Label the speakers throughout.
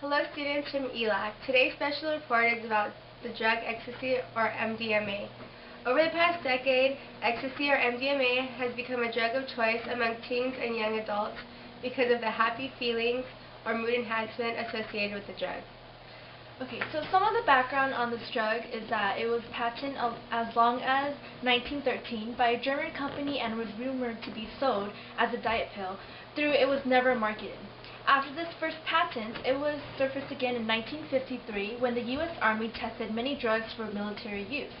Speaker 1: Hello students from ELAC. Today's special report is about the drug ecstasy or MDMA. Over the past decade, ecstasy or MDMA has become a drug of choice among teens and young adults because of the happy feelings or mood enhancement associated with the drug.
Speaker 2: Okay, so some of the background on this drug is that it was patented as long as 1913 by a German company and was rumored to be sold as a diet pill, though it was never marketed. After this first patent, it was surfaced again in 1953 when the U.S. Army tested many drugs for military use.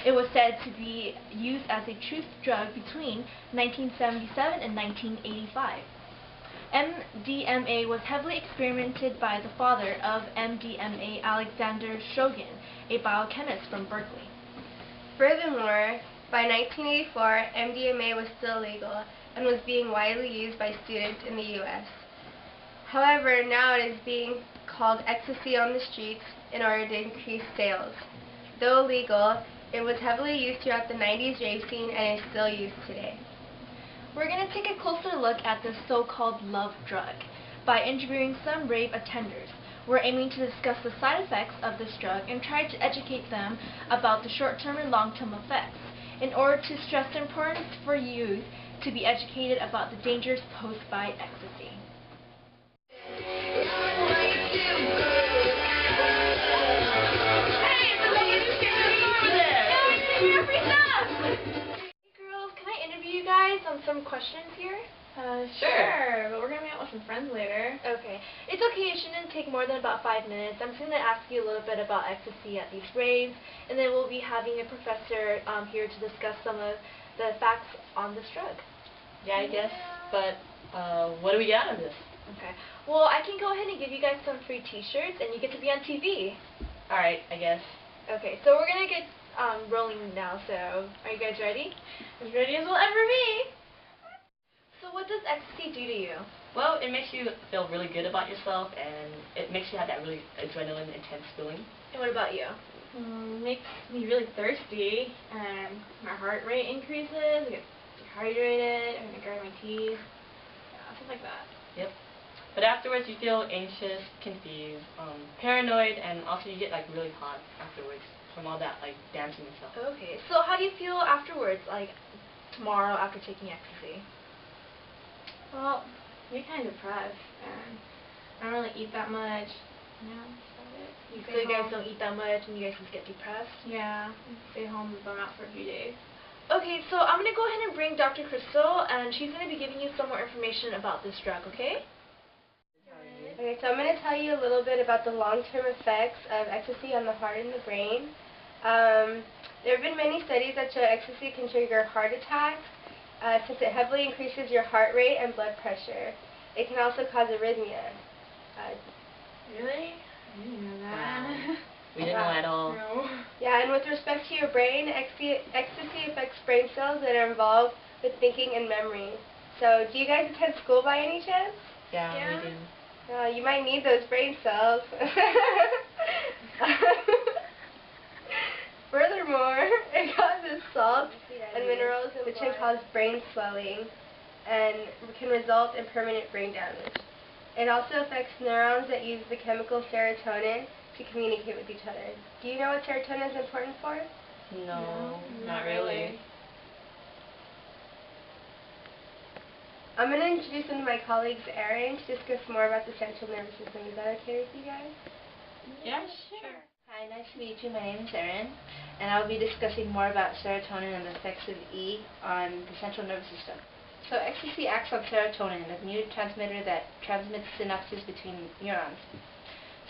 Speaker 2: It was said to be used as a truth drug between 1977 and 1985. MDMA was heavily experimented by the father of MDMA, Alexander Shogin, a biochemist from Berkeley.
Speaker 1: Furthermore, by 1984, MDMA was still legal and was being widely used by students in the U.S. However, now it is being called ecstasy on the streets in order to increase sales. Though illegal, it was heavily used throughout the 90s rave scene and is still used today.
Speaker 2: We're going to take a closer look at this so-called love drug by interviewing some rave attenders. We're aiming to discuss the side effects of this drug and try to educate them about the short-term and long-term effects in order to stress the importance for youth to be educated about the dangers posed by ecstasy. On some questions here?
Speaker 3: Sure, but we're going to meet up with some friends later.
Speaker 2: Okay. It's okay, it shouldn't take more than about 5 minutes. I'm just going to ask you a little bit about ecstasy at these raves, and then we'll be having a professor here to discuss some of the facts on this drug.
Speaker 3: Yeah, I guess, but what do we get out of this?
Speaker 2: Okay. Well, I can go ahead and give you guys some free t-shirts, and you get to be on TV.
Speaker 3: Alright, I guess.
Speaker 2: Okay, so we're going to get rolling now, so are you guys ready?
Speaker 3: As ready as we'll ever be!
Speaker 2: So what does ecstasy do to you?
Speaker 3: Well, it makes you feel really good about yourself, and it makes you have that really adrenaline intense feeling.
Speaker 2: And what about you?
Speaker 4: Makes me really thirsty, and my heart rate increases, I get dehydrated, and I grind my teeth, stuff like that.
Speaker 3: Yep. But afterwards you feel anxious, confused, paranoid, and also you get like really hot afterwards from all that like dancing and stuff.
Speaker 2: Okay, so how do you feel afterwards, like tomorrow after taking ecstasy?
Speaker 4: Well, I get kind of depressed, and I don't really eat that much. Yeah, that's about it.
Speaker 2: So you guys don't eat that much, and you guys just get depressed?
Speaker 4: Yeah, stay home and bum out for a few days.
Speaker 2: Okay, so I'm going to go ahead and bring Dr. Crystal, and she's going to be giving you some more information about this drug, okay?
Speaker 1: Okay, so I'm going to tell you a little bit about the long-term effects of ecstasy on the heart and the brain. There have been many studies that show ecstasy can trigger heart attacks, since it heavily increases your heart rate and blood pressure. It can also cause arrhythmia.
Speaker 4: Really? I didn't know that.
Speaker 3: Wow. We didn't know at all.
Speaker 4: No.
Speaker 1: Yeah, and with respect to your brain, ecstasy affects brain cells that are involved with thinking and memory. So, do you guys attend school by any chance?
Speaker 3: Yeah, we do.
Speaker 1: You might need those brain cells. Furthermore, it causes salts and minerals which can cause brain swelling and can result in permanent brain damage. It also affects neurons that use the chemical serotonin to communicate with each other. Do you know what serotonin is important for?
Speaker 3: No, not really.
Speaker 1: I'm going to introduce one of my colleagues, Erin, to discuss more about the central nervous system. Is that okay with you guys?
Speaker 3: Yeah, sure.
Speaker 5: Hi, nice to meet you. My name is Erin, and I'll be discussing more about serotonin and the effects of E on the central nervous system. So ecstasy acts on serotonin, a neurotransmitter that transmits synapses between neurons.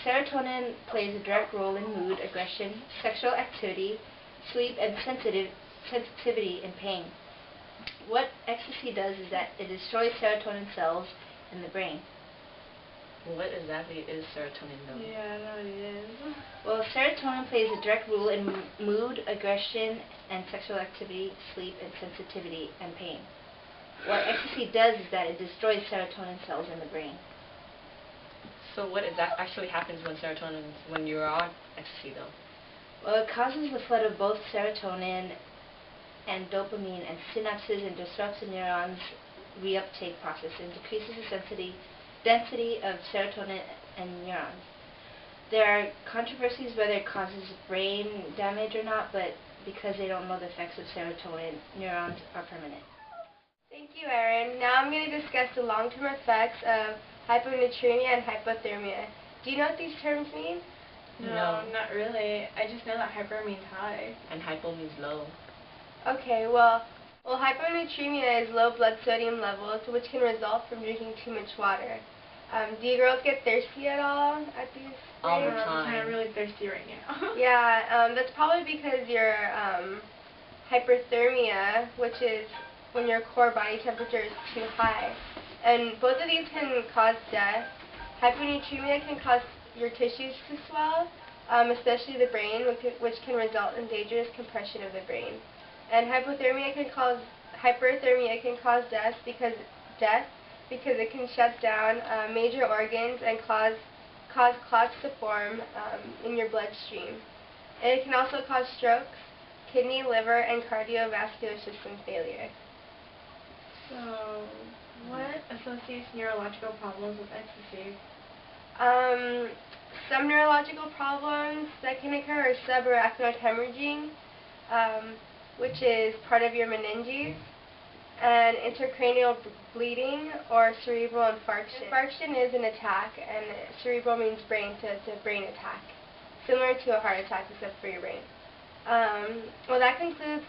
Speaker 5: Serotonin plays a direct role in mood, aggression, sexual activity, sleep, and sensitivity and pain. What ecstasy does is that it destroys serotonin cells in the brain.
Speaker 3: What exactly is serotonin though?
Speaker 4: Yeah, I know what it is.
Speaker 5: Well, serotonin plays a direct role in mood, aggression, and sexual activity, sleep, and sensitivity and pain. What ecstasy does is that it destroys serotonin cells in the brain.
Speaker 3: So what actually happens when you're on ecstasy though?
Speaker 5: Well, it causes the flood of both serotonin and dopamine and synapses and disrupts the neurons' reuptake process and decreases the density of serotonin and neurons. There are controversies whether it causes brain damage or not, but because they don't know the effects of serotonin, neurons are permanent.
Speaker 1: Thank you, Erin. Now I'm going to discuss the long-term effects of hyponatremia and hypothermia. Do you know what these terms mean?
Speaker 4: No, not really. I just know that hyper means high.
Speaker 3: And hypo means low.
Speaker 1: Okay, well, hyponatremia is low blood sodium levels, which can result from drinking too much water. Do you girls get thirsty at all at these
Speaker 3: All the
Speaker 1: rates?
Speaker 3: time.
Speaker 4: I'm really thirsty right now.
Speaker 1: Yeah, that's probably because your hyperthermia, which is when your core body temperature is too high. And both of these can cause death. Hyponatremia can cause your tissues to swell, especially the brain, which can result in dangerous compression of the brain. And hyperthermia can cause death because it can shut down major organs and cause clots to form in your bloodstream. And it can also cause strokes, kidney, liver, and cardiovascular system failure.
Speaker 4: So, what associates neurological problems with ecstasy?
Speaker 1: Some neurological problems that can occur are subarachnoid hemorrhaging, which is part of your meninges, and intracranial bleeding or cerebral infarction. Infarction is an attack, and cerebral means brain, so it's a brain attack, similar to a heart attack except for your brain. Well, that concludes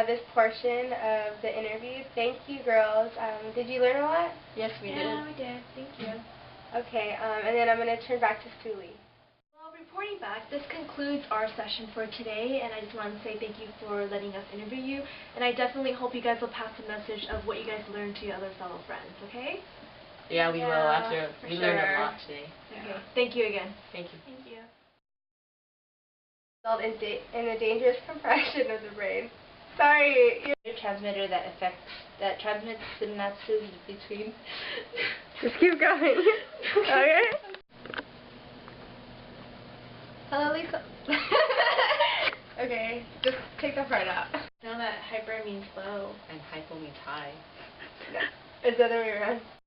Speaker 1: this portion of the interview. Thank you, girls. Did you learn a lot?
Speaker 3: Yes, we did.
Speaker 4: Yeah, we did. Thank you.
Speaker 1: Okay, and then I'm going to turn back to Suli.
Speaker 2: Well, reporting back, this concludes our session for today, and I just want to say thank you for letting us interview you, and I definitely hope you guys will pass the message of what you guys learned to your other fellow friends, okay?
Speaker 3: Yeah, we will. After
Speaker 4: for
Speaker 3: we learned
Speaker 4: sure.
Speaker 3: a lot today.
Speaker 2: Okay, thank you again.
Speaker 3: Thank you.
Speaker 4: Thank you.
Speaker 1: Result in a dangerous compression of the brain. Sorry.
Speaker 5: Neurotransmitter that transmits synapses between.
Speaker 1: Just keep going. Okay. Hello, Lisa. Okay, just take that part out.
Speaker 4: Know that hyper means low.
Speaker 3: And hypo means high.
Speaker 1: It's the other way around.